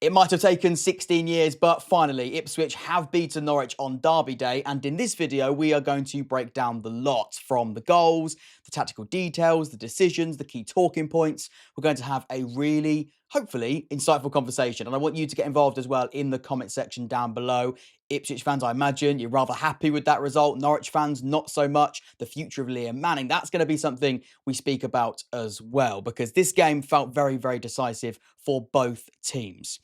It might have taken 16 years, but finally, Ipswich have beaten Norwich on Derby Day, and in this video, we are going to break down the lot, from the goals, the tactical details, the decisions, the key talking points. We're going to have a really, hopefully, insightful conversation, and I want you to get involved as well in the comment section down below. Ipswich fans, I imagine, you're rather happy with that result. Norwich fans, not so much. The future of Liam Manning, that's going to be something we speak about as well, because this game felt very, very decisive for both teams.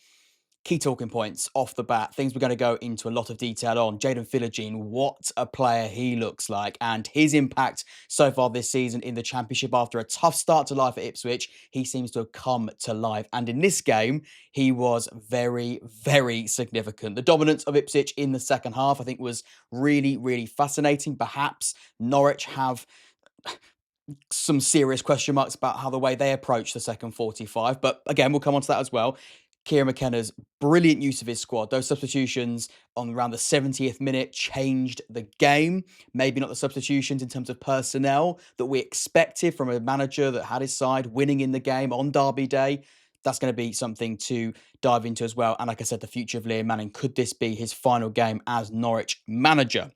Key talking points off the bat, things we're going to go into a lot of detail on. Jayden Philogene, what a player he looks like, and his impact so far this season in the Championship after a tough start to life at Ipswich. He seems to have come to life, and in this game, he was very, very significant. The dominance of Ipswich in the second half, I think, was really, really fascinating. Perhaps Norwich have some serious question marks about how the way they approach the second 45, but again, we'll come on to that as well. Kieran McKenna's brilliant use of his squad. Those substitutions on around the 70th minute changed the game. Maybe not the substitutions in terms of personnel that we expected from a manager that had his side winning in the game on Derby Day. That's going to be something to dive into as well. And like I said, the future of Liam Manning. Could this be his final game as Norwich manager?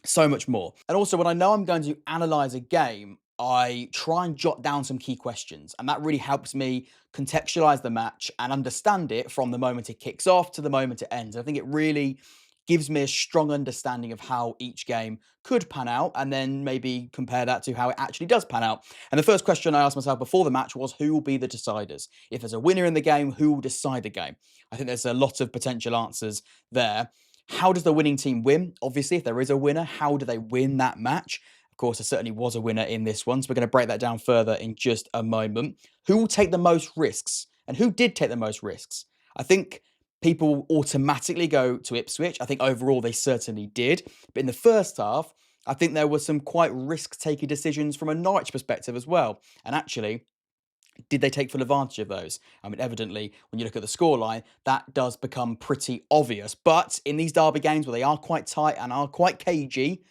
So much more. And also, when I know I'm going to analyse a game, I try and jot down some key questions, and that really helps me contextualise the match and understand it from the moment it kicks off to the moment it ends. I think it really gives me a strong understanding of how each game could pan out, and then maybe compare that to how it actually does pan out. And the first question I asked myself before the match was, who will be the deciders? If there's a winner in the game, who will decide the game? I think there's a lot of potential answers there. How does the winning team win? Obviously, if there is a winner, how do they win that match? Of course, there certainly was a winner in this one, so we're going to break that down further in just a moment. Who will take the most risks? And who did take the most risks? I think people automatically go to Ipswich. I think overall they certainly did. But in the first half, I think there were some quite risk-taking decisions from a Norwich perspective as well. And actually, did they take full advantage of those? I mean, evidently, when you look at the scoreline, that does become pretty obvious. But in these derby games where they are quite tight and are quite cagey,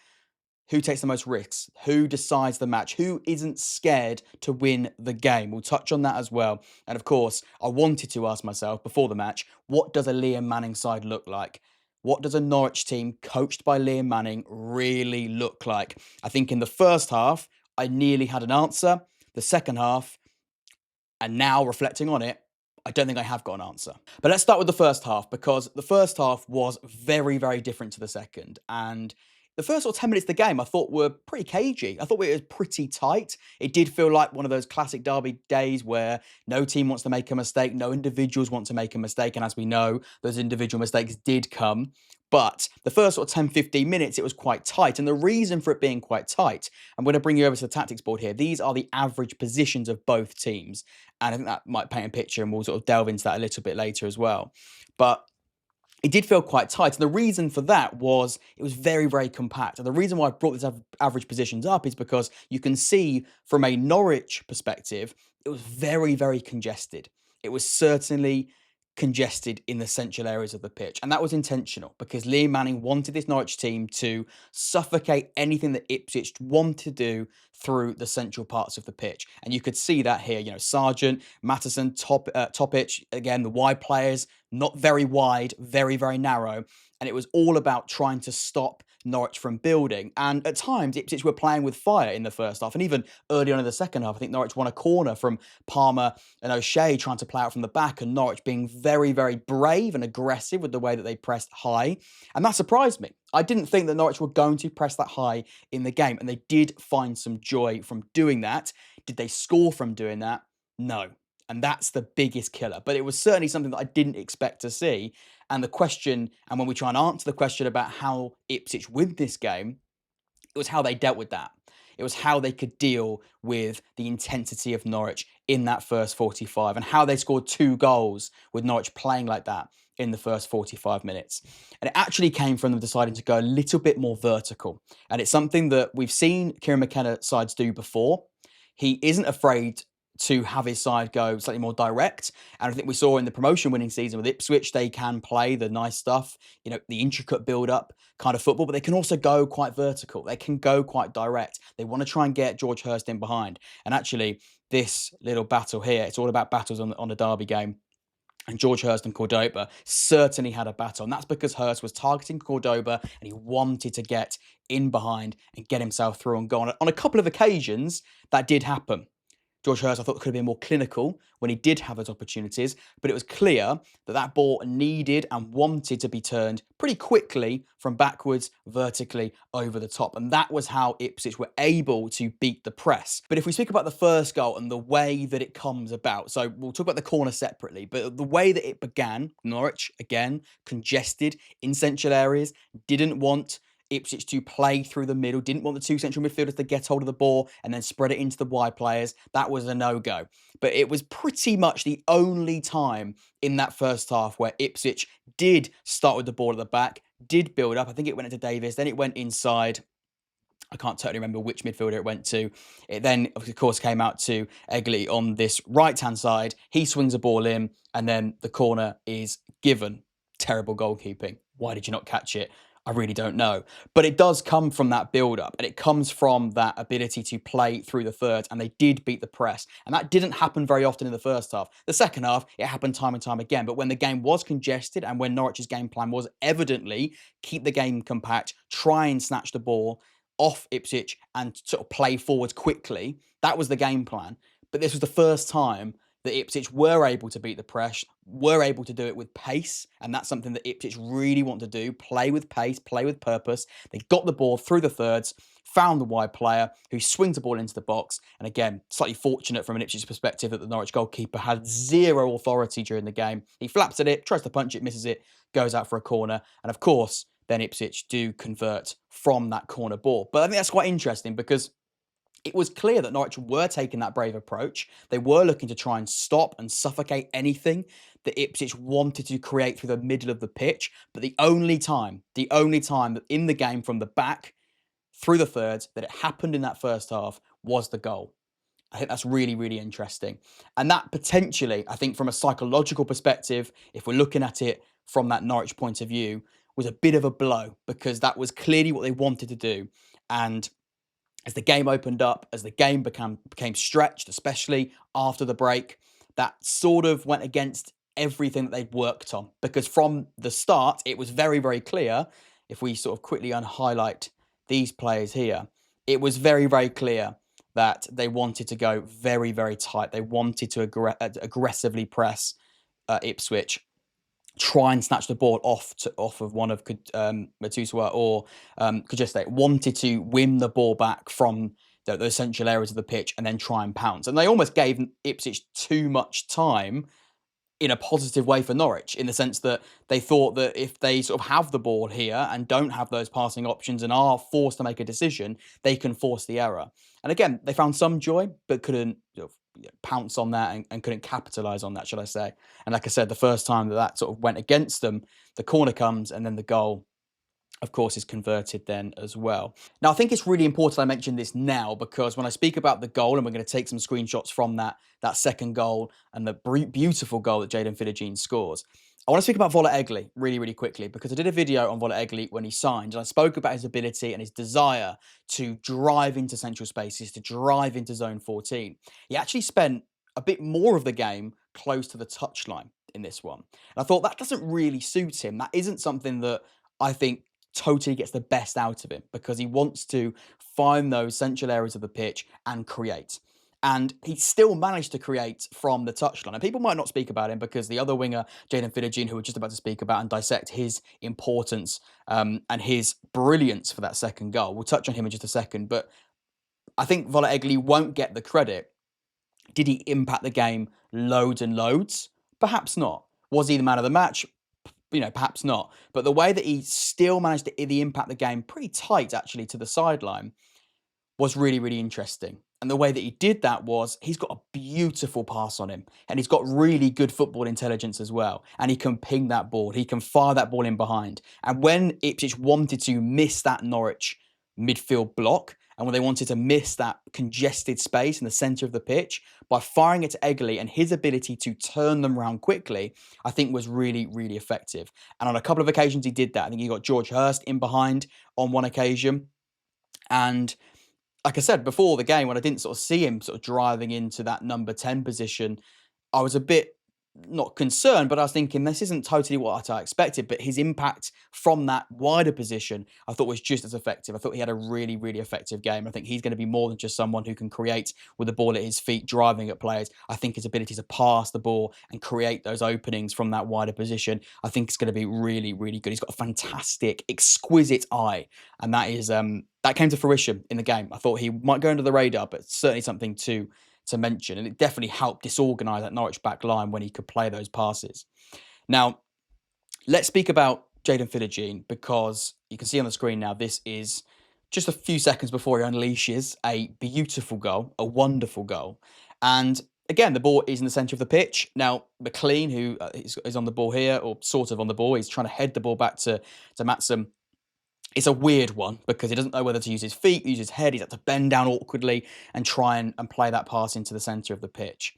who takes the most risks? Who decides the match? Who isn't scared to win the game? We'll touch on that as well. And of course, I wanted to ask myself before the match, what does a Liam Manning side look like? What does a Norwich team coached by Liam Manning really look like? I think in the first half, I nearly had an answer. The second half, and now reflecting on it, I don't think I have got an answer. But let's start with the first half, because the first half was very, very different to the second. And the first sort of 10 minutes of the game, I thought were pretty cagey. I thought it was pretty tight. It did feel like one of those classic derby days where no team wants to make a mistake, no individuals want to make a mistake. And as we know, those individual mistakes did come. But the first sort of 10, 15 minutes, it was quite tight. And the reason for it being quite tight, I'm going to bring you over to the tactics board here. These are the average positions of both teams. And I think that might paint a picture, and we'll sort of delve into that a little bit later as well. But it did feel quite tight. And the reason for that was it was very, very compact. And the reason why I brought these average positions up is because you can see from a Norwich perspective, it was very, very congested. It was certainly congested in the central areas of the pitch. And that was intentional, because Liam Manning wanted this Norwich team to suffocate anything that Ipswich wanted to do through the central parts of the pitch. And you could see that here, you know, Sargent, Matteson, Topic, again, the wide players, not very wide, very, very narrow. And it was all about trying to stop Norwich from building. And at times, Ipswich were playing with fire in the first half. And even early on in the second half, I think Norwich won a corner from Palmer and O'Shea trying to play out from the back, and Norwich being very, very brave and aggressive with the way that they pressed high. And that surprised me. I didn't think that Norwich were going to press that high in the game. And they did find some joy from doing that. Did they score from doing that? No. And that's the biggest killer. But it was certainly something that I didn't expect to see. And the question, and when we try and answer the question about how Ipswich win this game, it was how they dealt with that. It was how they could deal with the intensity of Norwich in that first 45, and how they scored 2 goals with Norwich playing like that in the first 45 minutes. And it actually came from them deciding to go a little bit more vertical. And it's something that we've seen Kieran McKenna sides do before. He isn't afraid to have his side go slightly more direct. And I think we saw in the promotion winning season with Ipswich, they can play the nice stuff, you know, the intricate build-up kind of football, but they can also go quite vertical. They can go quite direct. They want to try and get George Hurst in behind. And actually, this little battle here, it's all about battles on the Derby game. And George Hurst and Cordoba certainly had a battle. And that's because Hurst was targeting Cordoba and he wanted to get in behind and get himself through and go on a couple of occasions. That did happen. George Hurst, I thought, could have been more clinical when he did have those opportunities, but it was clear that that ball needed and wanted to be turned pretty quickly from backwards, vertically, over the top. And that was how Ipswich were able to beat the press. But if we speak about the first goal and the way that it comes about, so we'll talk about the corner separately, but the way that it began, Norwich, again, congested in central areas, didn't want Ipswich to play through the middle, didn't want the two central midfielders to get hold of the ball and then spread it into the wide players. That was a no-go. But it was pretty much the only time in that first half where Ipswich did start with the ball at the back, did build up. I think it went into Davies, then it went inside. I can't totally remember which midfielder it went to. It then, of course, came out to Egley on this right-hand side. He swings a ball in, and then the corner is given. Terrible goalkeeping. Why did you not catch it? I really don't know. But it does come from that build-up, and it comes from that ability to play through the thirds, and they did beat the press. And that didn't happen very often in the first half. The second half, it happened time and time again. But when the game was congested and when Norwich's game plan was evidently keep the game compact, try and snatch the ball off Ipswich and sort of play forwards quickly, that was the game plan. But this was the first time that Ipswich were able to beat the press, were able to do it with pace, and that's something that Ipswich really want to do, play with pace, play with purpose. They got the ball through the thirds, found the wide player who swings the ball into the box, and again, slightly fortunate from an Ipswich perspective that the Norwich goalkeeper had zero authority during the game. He flaps at it, tries to punch it, misses it, goes out for a corner, and of course, then Ipswich do convert from that corner ball. But I think that's quite interesting because it was clear that Norwich were taking that brave approach. They were looking to try and stop and suffocate anything that Ipswich wanted to create through the middle of the pitch. But the only time that in the game from the back through the thirds that it happened in that first half was the goal. I think that's really, really interesting. And that potentially, I think from a psychological perspective, if we're looking at it from that Norwich point of view, was a bit of a blow because that was clearly what they wanted to do. And as the game opened up, as the game became stretched, especially after the break, that sort of went against everything that they'd worked on. Because from the start, it was very, very clear, if we sort of quickly unhighlight these players here, it was very, very clear that they wanted to go very, very tight. They wanted to aggressively press Ipswich, try and snatch the ball off of one of Matuswa or Kajeste, wanted to win the ball back from the essential areas of the pitch and then try and pounce. And they almost gave Ipswich too much time in a positive way for Norwich, in the sense that they thought that if they sort of have the ball here and don't have those passing options and are forced to make a decision, they can force the error. And again, they found some joy, but couldn't pounce on that and couldn't capitalise on that, should I say. And like I said, the first time that sort of went against them, the corner comes and then the goal, of course, is converted then as well. Now, I think it's really important I mention this now because when I speak about the goal, and we're going to take some screenshots from that second goal and the beautiful goal that Jayden Philogene scores, I want to speak about Vola Egley really, really quickly because I did a video on Vola Egley when he signed and I spoke about his ability and his desire to drive into central spaces, to drive into zone 14. He actually spent a bit more of the game close to the touchline in this one. And I thought that doesn't really suit him. That isn't something that I think totally gets the best out of him because he wants to find those central areas of the pitch and create. And he still managed to create from the touchline. And people might not speak about him because the other winger, Jayden Philogene, who we're just about to speak about and dissect his importance and his brilliance for that second goal. We'll touch on him in just a second. But I think Vola Egley won't get the credit. Did he impact the game loads and loads? Perhaps not. Was he the man of the match? Perhaps not. But the way that he still managed to impact the game pretty tight, actually, to the sideline was really, really interesting. And the way that he did that was he's got a beautiful pass on him and he's got really good football intelligence as well. And he can ping that ball. He can fire that ball in behind. And when Ipswich wanted to miss that Norwich midfield block and when they wanted to miss that congested space in the centre of the pitch, by firing it to Egley and his ability to turn them around quickly, I think was really, really effective. And on a couple of occasions he did that. I think he got George Hurst in behind on one occasion. And like I said before the game, when I didn't sort of see him sort of driving into that number 10 position, I was a bit not concerned, but I was thinking this isn't totally what I expected. But his impact from that wider position, I thought was just as effective. I thought he had a really, really effective game. I think he's going to be more than just someone who can create with the ball at his feet, driving at players. I think his ability to pass the ball and create those openings from that wider position, I think it's going to be really, really good. He's got a fantastic, exquisite eye, and that came to fruition in the game. I thought he might go under the radar, but certainly something to mention, and it definitely helped disorganise that Norwich back line when he could play those passes. Now, let's speak about Jayden Philogene, because you can see on the screen now, this is just a few seconds before he unleashes a beautiful goal, a wonderful goal. And again, the ball is in the centre of the pitch. Now, McLean, who is on the ball here, or sort of on the ball, he's trying to head the ball back to Maatsen. It's a weird one because he doesn't know whether to use his feet, use his head. He's had to bend down awkwardly and try and play that pass into the centre of the pitch.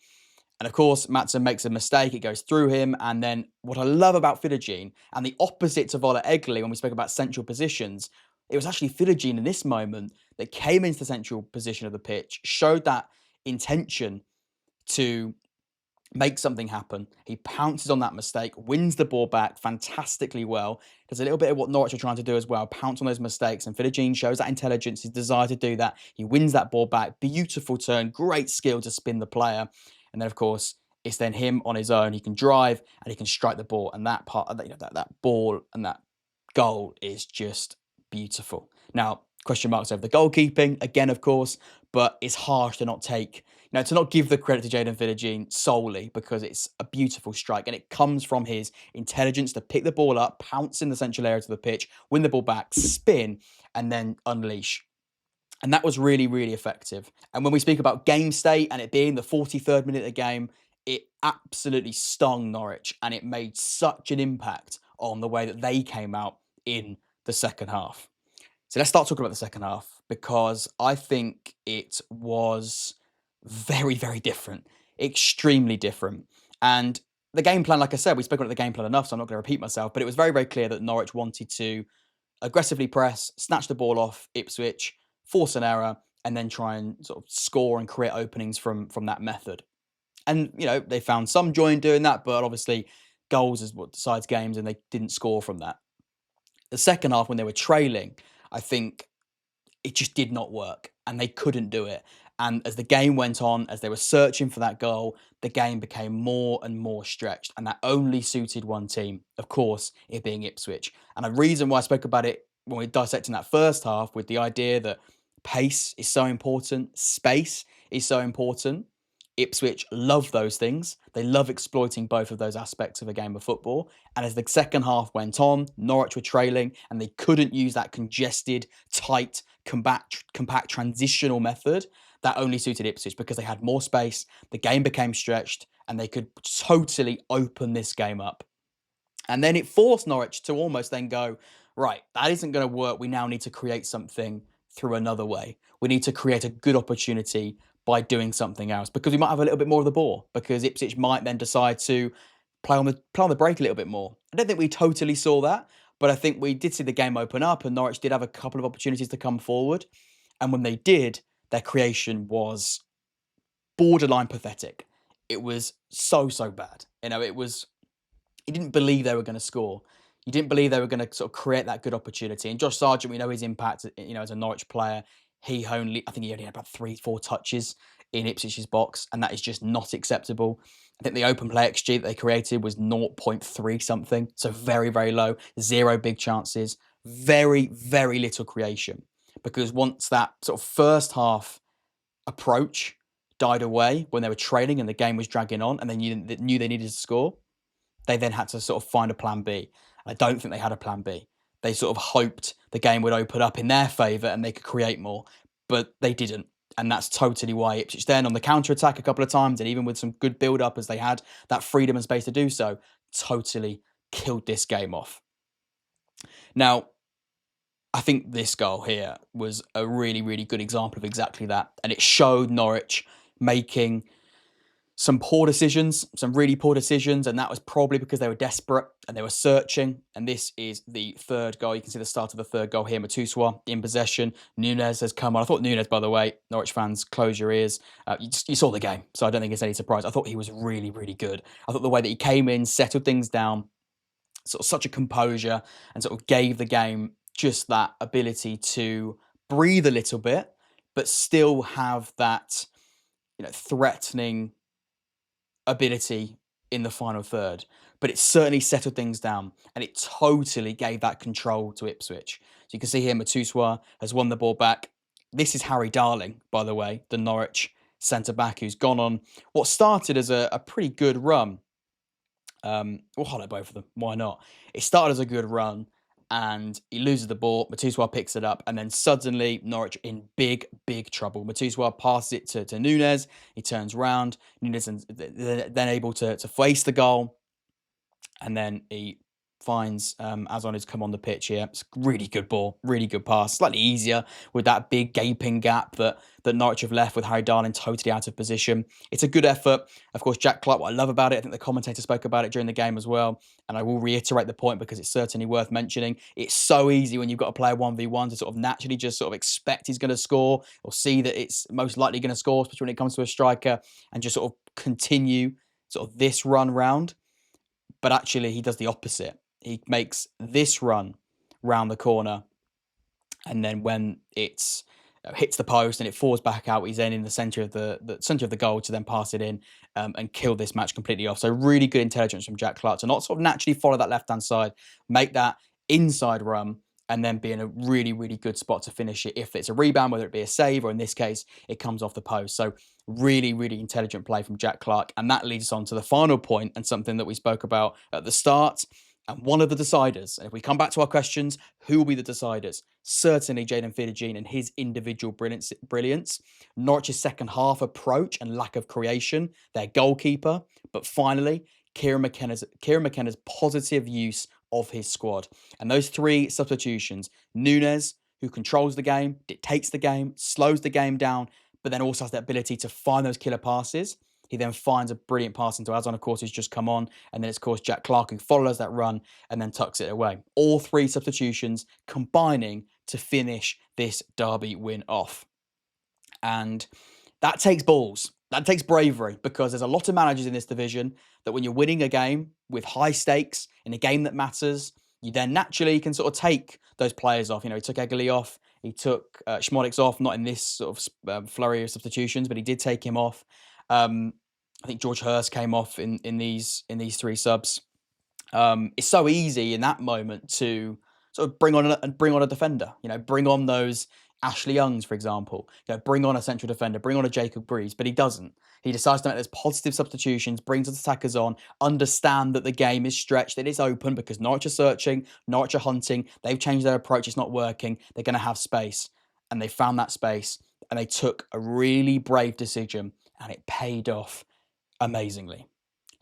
And of course, Maatsen makes a mistake. It goes through him. And then what I love about Philogene, and the opposite to Vola Egley when we spoke about central positions, it was actually Philogene in this moment that came into the central position of the pitch, showed that intention to make something happen. He pounces on that mistake, wins the ball back fantastically well. Does a little bit of what Norwich are trying to do as well, pounce on those mistakes. And Philogene shows that intelligence, his desire to do that. He wins that ball back. Beautiful turn, great skill to spin the player. And then, of course, it's then him on his own. He can drive and he can strike the ball. And that part, that ball and that goal is just beautiful. Now, question marks over the goalkeeping again, of course, but it's harsh to not to not give the credit to Jayden Philogene solely, because it's a beautiful strike and it comes from his intelligence to pick the ball up, pounce in the central area of the pitch, win the ball back, spin, and then unleash. And that was really, really effective. And when we speak about game state and it being the 43rd minute of the game, it absolutely stung Norwich, and it made such an impact on the way that they came out in the second half. So let's start talking about the second half, because I think it was very, very different, extremely different. And the game plan, like I said, we spoke about the game plan enough, so I'm not going to repeat myself, but it was very, very clear that Norwich wanted to aggressively press, snatch the ball off Ipswich, force an error, and then try and sort of score and create openings from that method. And, they found some joy in doing that, but obviously goals is what decides games, and they didn't score from that. The second half, when they were trailing, I think it just did not work and they couldn't do it. And as the game went on, as they were searching for that goal, the game became more and more stretched. And that only suited one team, of course, it being Ipswich. And a reason why I spoke about it when we were dissecting that first half, with the idea that pace is so important, space is so important. Ipswich love those things. They love exploiting both of those aspects of a game of football. And as the second half went on, Norwich were trailing and they couldn't use that congested, tight, compact transitional method. That only suited Ipswich because they had more space, the game became stretched, and they could totally open this game up. And then it forced Norwich to almost then go, right, that isn't going to work. We now need to create something through another way. We need to create a good opportunity by doing something else, because we might have a little bit more of the ball, because Ipswich might then decide to play on the break a little bit more. I don't think we totally saw that, but I think we did see the game open up, and Norwich did have a couple of opportunities to come forward. And when they did, their creation was borderline pathetic. It was so bad. You didn't believe they were going to score. You didn't believe they were going to sort of create that good opportunity. And Josh Sargent, we know his impact, as a Norwich player. I think he only had about 3-4 touches in Ipswich's box, and that is just not acceptable. I think the open play XG that they created was 0.3 something, so very, very low. 0 big chances, very, very little creation. Because once that sort of first half approach died away, when they were trailing and the game was dragging on, and they knew they needed to score, they then had to sort of find a plan B. I don't think they had a plan B. They sort of hoped the game would open up in their favour and they could create more, but they didn't. And that's totally why Ipswich then, on the counter-attack a couple of times, and even with some good build-up as they had that freedom and space to do so, totally killed this game off. Now, I think this goal here was a really, really good example of exactly that. And it showed Norwich making Some poor decisions, some really poor decisions, and that was probably because they were desperate and they were searching. And this is the third goal. You can see the start of the third goal here. Matuswa in possession. Nunes has come on. I thought Nunes, by the way, Norwich fans, close your ears. You saw the game, so I don't think it's any surprise. I thought he was really, really good. I thought the way that he came in, settled things down, sort of such a composure, and sort of gave the game just that ability to breathe a little bit, but still have that, threatening ability in the final third. But it certainly settled things down, and it totally gave that control to Ipswich. So you can see here Matuswa has won the ball back. This is Harry Darling, by the way, the Norwich centre-back, who's gone on what started as a pretty good run. We'll highlight both of them. Why not? It started as a good run, and he loses the ball. Matuswa picks it up, and then suddenly Norwich in big, big trouble. Matuswa passes it to Nunes. He turns round. Nunes is then able to face the goal, and then he finds Azon who's come on the pitch here. It's a really good ball, really good pass. Slightly easier with that big gaping gap that Norwich have left with Harry Darling totally out of position. It's a good effort. Of course, Jack Clark, what I love about it, I think the commentator spoke about it during the game as well, and I will reiterate the point because it's certainly worth mentioning. It's so easy when you've got to play a 1v1 to sort of naturally just sort of expect he's going to score or see that it's most likely going to score, especially when it comes to a striker, and just sort of continue sort of this run round. But actually, he does the opposite. He makes this run round the corner, and then when it hits the post and it falls back out, he's then in the centre of the centre of the goal to then pass it in and kill this match completely off. So really good intelligence from Jack Clark to not sort of naturally follow that left-hand side, make that inside run, and then be in a really, really good spot to finish it if it's a rebound, whether it be a save or in this case, it comes off the post. So really, really intelligent play from Jack Clark. And that leads us on to the final point and something that we spoke about at the start. And one of the deciders, and if we come back to our questions, who will be the deciders? Certainly Jaden Fidegene and his individual brilliance. Norwich's second half approach and lack of creation, their goalkeeper. But finally, Kieran McKenna's positive use of his squad. And those three substitutions, Nunes, who controls the game, dictates the game, slows the game down, but then also has the ability to find those killer passes. He then finds a brilliant pass into Azon, of course, who's just come on. And then it's, of course, Jack Clark, who follows that run and then tucks it away. All three substitutions combining to finish this derby win off. And that takes balls. That takes bravery, because there's a lot of managers in this division that when you're winning a game with high stakes in a game that matters, you then naturally can sort of take those players off. He took Egerle off. He took Schmodix off, not in this sort of flurry of substitutions, but he did take him off. I think George Hurst came off in these three subs. It's so easy in that moment to sort of bring on a defender. Bring on those Ashley Youngs, for example. Bring on a central defender, bring on a Jacob Breeze, but he doesn't. He decides to make those positive substitutions, brings his attackers on, understand that the game is stretched, it is open because Norwich are searching, Norwich are hunting, they've changed their approach, it's not working, they're going to have space. And they found that space, and they took a really brave decision, and it paid off amazingly.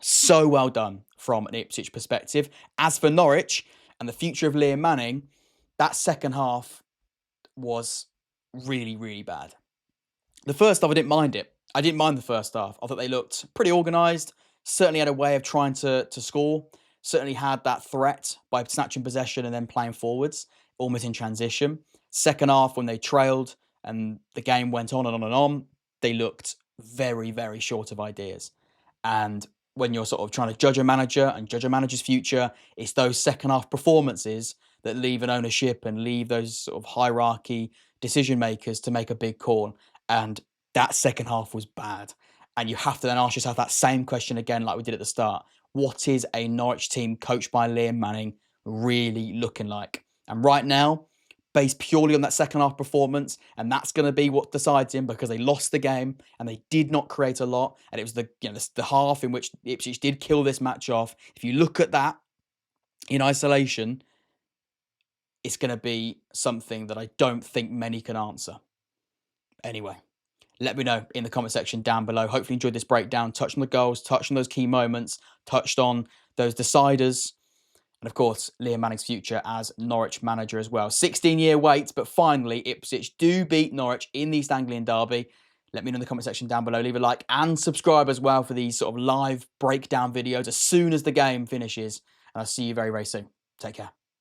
So well done from an Ipswich perspective. As for Norwich and the future of Liam Manning, that second half was really, really bad. The first half, I didn't mind it. I didn't mind the first half. I thought they looked pretty organised, certainly had a way of trying to score, certainly had that threat by snatching possession and then playing forwards, almost in transition. Second half, when they trailed and the game went on and on and on, they looked very, very short of ideas. And when you're sort of trying to judge a manager and judge a manager's future, it's those second half performances that leave an ownership and leave those sort of hierarchy decision makers to make a big call. And that second half was bad. And you have to then ask yourself that same question again, like we did at the start. What is a Norwich team coached by Liam Manning really looking like? And right now, based purely on that second half performance, and that's going to be what decides him, because they lost the game and they did not create a lot. And it was the half in which Ipswich did kill this match off. If you look at that in isolation, it's going to be something that I don't think many can answer. Anyway, let me know in the comment section down below. Hopefully you enjoyed this breakdown, touched on the goals, touched on those key moments, touched on those deciders, and of course, Liam Manning's future as Norwich manager as well. 16-year wait, but finally Ipswich do beat Norwich in the East Anglian Derby. Let me know in the comment section down below. Leave a like and subscribe as well for these sort of live breakdown videos as soon as the game finishes. And I'll see you very, very soon. Take care.